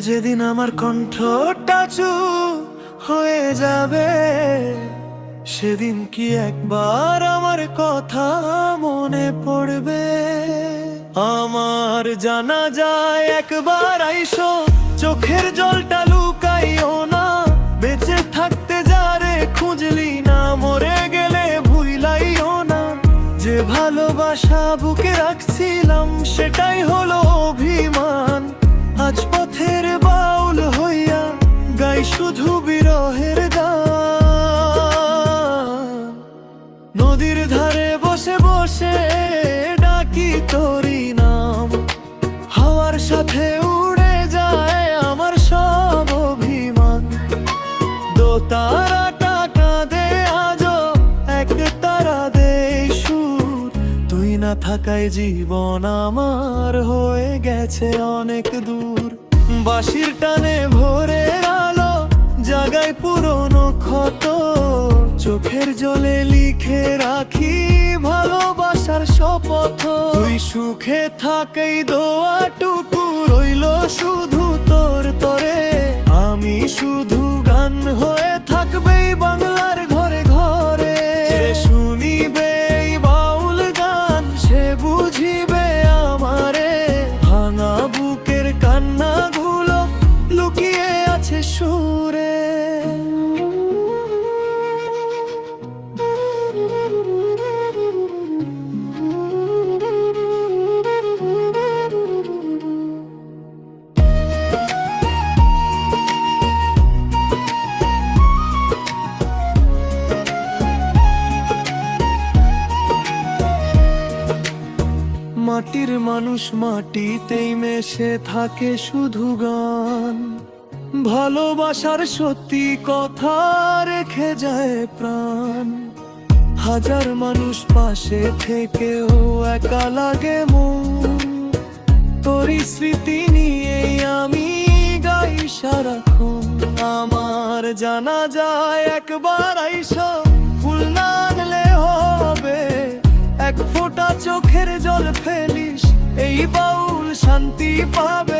যেদিন আমার কণ্ঠটা চুপ হয়ে যাবে, সেদিন কি একবার আমার কথা মনে পড়বে? আমার জানা যায় একবার আইসো, চোখের জলটা লুকাইও না। বেঁচে থাকতে যারে খুঁজলি না, মরে গেলে ভুলাইও না। যে ভালোবাসা বুকে রাখছিলাম সেটাই হলো অভিমান। আজ পথের বাউল হইয়া গাই শুধু বিরহের গান। নদীর ধারে বসে বসে ডাকি তোরি নাম, হাওয়ার সাথে উড়ে যায় আমার সব অভিমান। দোতারাটা কাঁদে আজো, এক তারা দে সুর। তুই না থাকায় জীবন আমার হয়ে গেছে অনেক দূর। বাঁশির টানে ভোরে আলো জাগায় পুরনো ক্ষত, চোখের জলে লিখে রাখি ভালোবাসার শপথ। তুই সুখে থাকাই দোয়াটুকু রইল শুধু তোর তরে। আমি শুধু গান হয়ে থাকবে বাংলার ঘরে ঘরে। যে শুনিবে এই বাউল গান সে বুঝিবে আমারে। ভাঙা বুকের কান্নাগুলো লুকিয়ে আছে সুরে। মাটির মানুষ মাটিতেই মেশে থাকে শুধু গান। ভালোবাসার সত্যি কথা রেখে যায় প্রাণ। হাজার মানুষ পাশে থেকেও একা লাগে মন। তোরই স্মৃতি নিয়েই আমি গাই সারাক্ষণ। আমার জানা যায় একবার আইসো, ফুল না আনলে হবে। এক ফোঁটা চোখের জল ফেলিস, এই বাউল শান্তি পাবে।